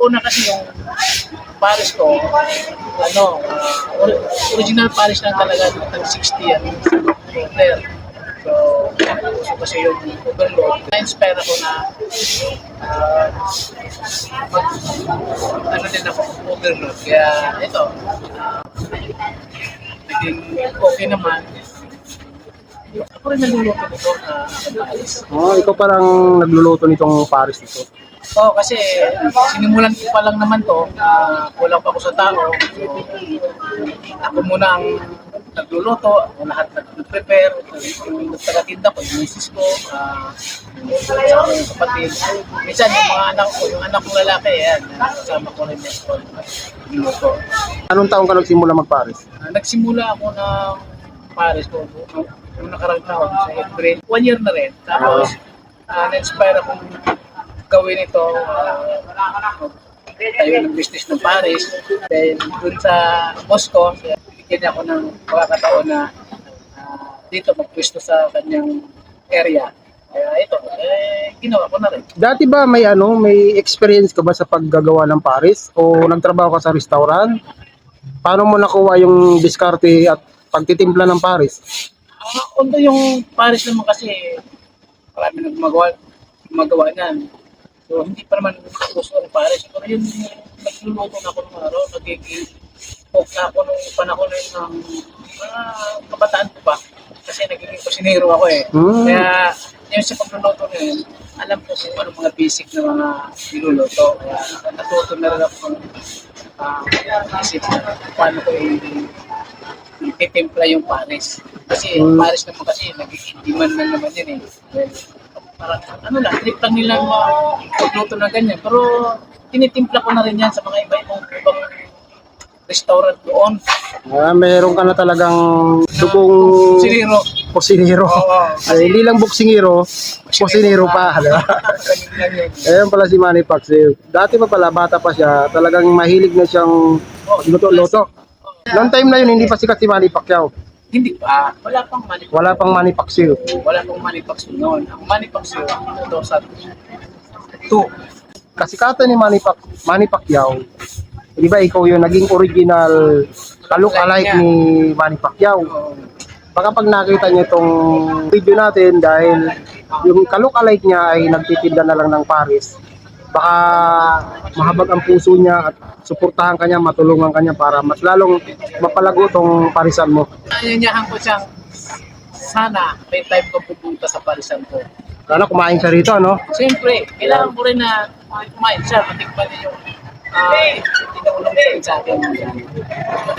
una kasi yung Paris ko, original Paris lang talaga, 60 yan. Order. So, gusto kasi yung overload. Na-inspire ako na din ako, overload. Kaya ito, naging okay naman. Ako rin nagluluto nito na Paris. Ikaw parang nagluluto nitong Paris nito. Oo, kasi sinimulan ko pa lang naman to, kulang pa ako sa tao. So, ako muna ang nagluluto, ako lahat nag-prepare, yung nagtaga-tinda ko, yung misis ko, sa mga kapatid. Minsan yung mga anak ko, yung anak kong lalaki, yan, kasama ko rin yung luto. Anong taong ka nagsimula mag-Paris? Nagsimula ako ng Paris ko, yung nakarang taon sa April, 1 year na rin. Tapos, na-inspire akong gawin ito, tayo ng business ng Paris. Then, dun sa Moscow, bigyan ako ng pagkakataon na dito magpwesto sa kanyang area. Kaya ito, ginawa ko na rin. Dati ba may experience ka ba sa paggagawa ng Paris? O nagtrabaho ka sa restaurant? Paano mo nakuha yung diskarte at pagtitimpla ng Paris? Although yung Paris naman kasi marami nang gumagawa niyan. So hindi pa naman gusto ng Paris. Pero yun, nagluluto na ako ng araw, nagiging-cook na ako nung panahon ng kabataan ko pa. Kasi nagiging kusinero ako eh. Kaya yung sa pagluluto na yun, alam ko kung ano mga basic na mga niluluto. Kaya natuto na rin ako ng isip na paano ko ititimpla yung Paris. Kasi yung Paris naman kasi nag-i-demand na naman yun eh. Well, parang trip lang nila magluto na ganyan. Pero tinitimpla ko na rin yan sa mga ibang restaurant doon. Meron ka na talagang dugong Siniro. kusinero. Hindi lang buksingero, kusinero pa. Diba? Ayan pala si Manny Pacquiao. Dati pa pala, bata pa siya, talagang mahilig na siyang luto-luto. Noong time na yun, hindi pa sikat si Manny Pacquiao. Hindi pa. Wala pang Manny Pacquiao. Wala pang Manny Pacquiao. Wala pang Manny Pacquiao noon. Ang Manny Pacquiao, 2002. Kasikatan ni Manny Pacquiao, di ba ikaw yung naging original ka-look-alike ni Manny Pacquiao. Baka pag nakita niyo itong video natin, dahil yung ka-look-alike niya ay nagtitinda na lang ng Paris, baka mahabag ang puso niya at suportahan kanya, matulungan kanya para mas lalong mapalago tong parisan mo. Anyanyahan ko siyang sana may time ko pupunta sa parisan ko. Sana kumain siya rito, no? Siyempre, kailangan ko rin na kumain siya, matikman niya yung tinulong ko sa akin.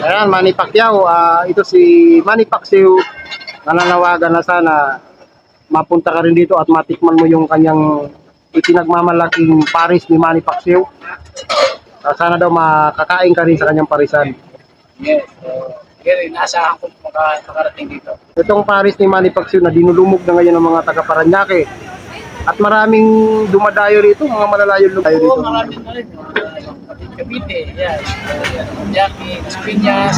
Ayan, Manny Pacquiao. Ito si Manny Pacquiao. Nananawagan na sana mapunta ka rin dito at matikman mo yung kanyang itinagmamalaking Paris ni Manny Pacquiao. Sana daw makakain ka rin sa kanyang parisan. Yes. Kaya inaasahan ko makarating dito. Itong Paris ni Manny Pacquiao na dinulumog na ngayon ng mga taga Paranaque. At maraming dumadayo rito, mga malalayong lumayo dito. Oo, maraming na rin. Cavite, yan. Jackie, Espinas.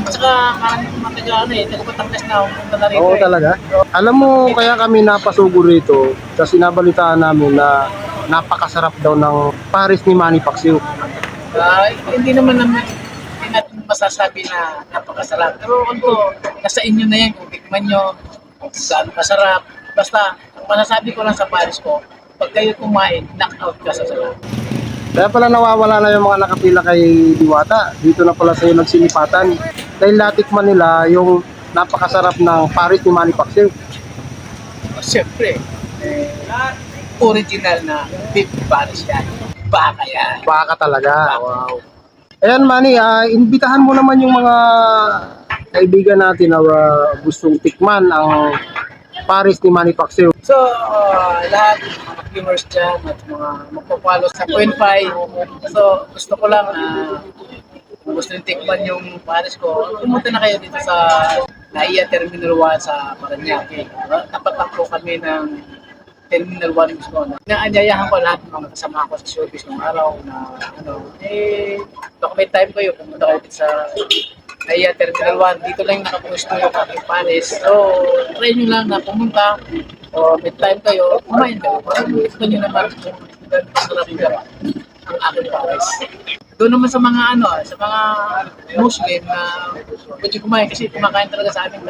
At saka maraming mga taga Batangas na pumunta na rito. Oo, talaga. Alam mo, kaya kami napasugo rito sa sinabalitaan namin na napakasarap daw ng Paris ni Manny Pacquiao. Hindi natin masasabi na napakasarap. Pero nasa inyo na yan, kung tikman nyo, kung saan masarap. Basta, ang masasabi ko lang sa Paris ko, pag kayo kumain, knock out ka sa sarap. Kaya pala nawawala na yung mga nakapila kay Diwata. Dito na pala sa'yo nagsinipatan. Dahil natikman nila yung napakasarap ng Paris ni Manny Pacquiao. Siyempre, original na beef Paris yan. Baka yan. Baka talaga. Wow. Ayan Manny, imbitahan mo naman yung mga kaibigan natin na gustong tikman ang Paris ni Manny Pacquiao. So, lahat mga viewers dyan at mga magpapalo sa Point 5. So, gusto ko lang kung gusto nyo tikman yung Paris ko, pumunta na kayo dito sa NAIA Terminal 1 sa Paranaque. Tapat lang po kami ng Terminal 1 mismo. Naanyayahan ko lahat ng mga kasama ko sa showbiz ng araw na baka may time kayo, pumunta kayo dito sa NAIA Terminal 1. Dito lang nakapuesto yung aking Paris. So, try nyo lang na pumunta o may time kayo, kumain kayo. Para gusto nyo naman kung sarap ka. ang aking pares. Doon naman sa mga sa mga Muslim na pwede kumain kasi kumakain talaga sa amin.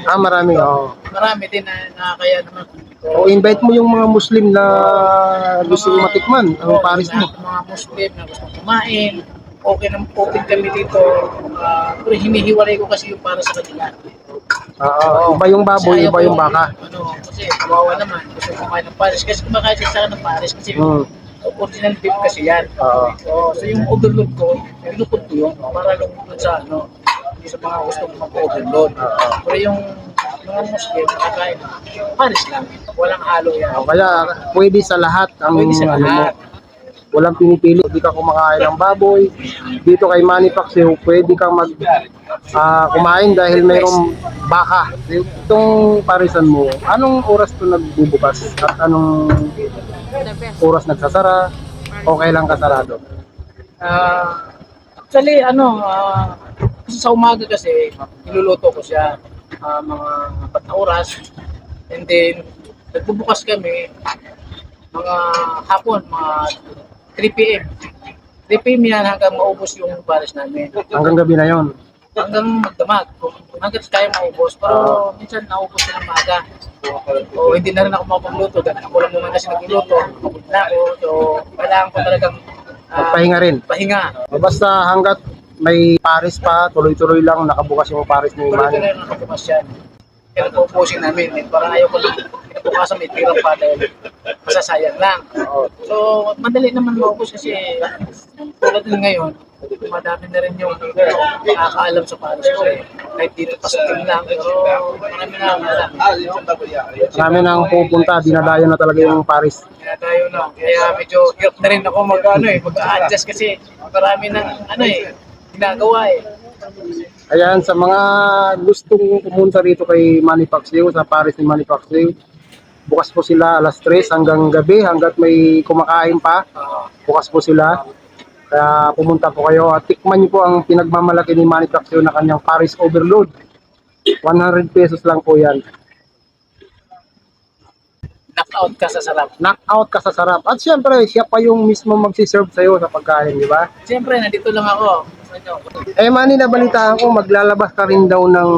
Marami, oo. Marami din na kaya naman. O invite mo yung mga Muslim na gusto matikman ang pares mo. Mga Muslim na gusto kumain, okay kami dito. Pero hinihiwalay ko kasi yung para sa kanila. Iba yung baboy, iba yung baka. Kasi kawawa naman, gusto kumain ng pares. Kasi kumakain sila sa akin ng pares kasi original beef kasi yan. So yung overload ko, pinupod ko yun para lumupod sa hindi sa mga gusto mag-overload. Pero yung mga Muslim, nakakain, pares lang. Walang halo yan. Kaya pwede sa lahat ang Pwede sa lahat. walang pinipili. Hindi ka kumakain ng baboy. Dito kay Manny Pacquiao, pwede kang kumain dahil mayroong baka. Itong parisan mo, anong oras to nagbubukas? At anong oras nagsasara? O kailan kasarado? Actually, kasi sa umaga kasi, niluluto ko siya mga 4 na oras. And then, nagbubukas kami mga hapon, mga 3 p.m. 3 p.m. yan hanggang maubos yung pares namin. Hanggang gabi na yon. Hanggang magdamag. Hanggang kaya maubos. Pero minsan naubos na ng maga. O hindi na rin ako makapagluto. Dahil ako lang naman kasi nagluluto. Kapag na ako. So, kailangan ko talagang Magpahinga rin. pahinga. Basta hanggat may pares pa, tuloy-tuloy lang nakabukas yung pares ni Tuloy ko Manny. na rin nakabukas yan. Kaya nagpo-posing namin. Parang ayaw ko lang kinabukasan may tirang pa dahil masasayang lang. So, madali naman maubos kasi tulad din ngayon, madami na rin yung nakakaalam sa pares ko. Kahit dito pasukin lang, pero marami na alam. Marami nang pupunta, dinadayo na talaga yung pares. Kaya tayo na. Kaya medyo hirap na rin ako mag-adjust kasi marami ng ginagawa eh. Ayan, sa mga gustong pumunta rito kay Manny Pacquiao, sa pares ni Manny Pacquiao, bukas po sila alas 3 hanggang gabi, hanggat may kumakain pa, bukas po sila. Kaya pumunta po kayo at tikman niyo po ang pinagmamalaki ni Manny Pacquiao na kanyang Paris Overload. 100 pesos lang po yan. Knockout ka sa sarap. Knockout ka sa sarap. At syempre, siya pa yung mismo magsiserve sa'yo sa pagkain, di ba? Siyempre, nandito lang ako. Manny, nabalitaan ko, maglalabas ka rin daw ng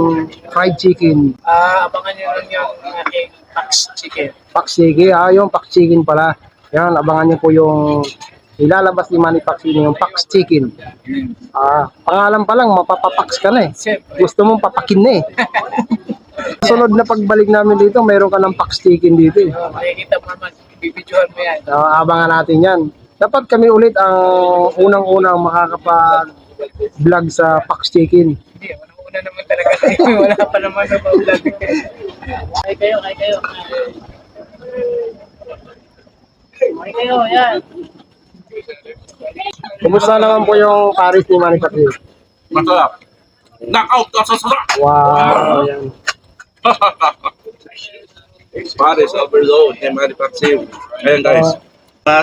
fried chicken. Abangan nyo lang yung aking Pax Chicken. Pax chicken, yung Pax chicken pala. Yan, abangan niyo po yung ilalabas ni Manny Pacquiao yung Pax chicken. Pangalan pa lang, mapapapax ka na eh. Siyempre. Gusto mong papakin na eh. Sunod na pagbalik namin dito, mayroon ka ng Pax chicken dito eh. Makikita mo naman, bibidyohan mo yan. Abangan natin yan. Dapat kami ulit ang unang-unang makakapag-vlog sa Pax chicken. Hindi, una naman talaga tayo. Wala pa naman na pa-vlog. Kaya kayo. Kaya kayo, yan. Kumusta naman po yung Paris ni Manny Pacquiao? Masarap. Knockout ka sa sarap. Wow, yan. Pares overload ni Manny Pacquiao. Ayan guys.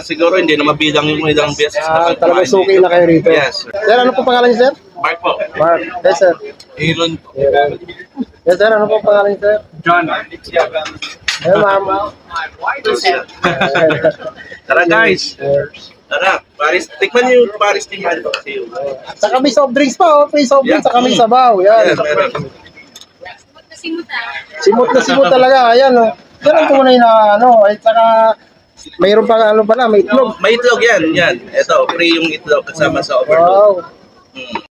Siguro hindi na mabilang yung ilang beses na Talagang suki na kayo rito. Yes. Sir, ano po pangalan niyo, sir? Mark po. Mark. Yes, sir. Aaron po. Yes, sir. Ano po pangalan niyo, sir? John. Eh, ma'am. Tara guys. Tara. Paris. Tikman niyo yung Paris ni Manny Pacquiao. Saka may soft drinks pa, oh. May soft drinks, saka may sabaw. Yan. Yes, meron. Simot na simot talaga. Ayan, oh. Yan ang tunay na, ay saka mayroon pa, pala, may itlog. May itlog yan. Yan. Ito, free yung itlog kasama sa overload. Wow.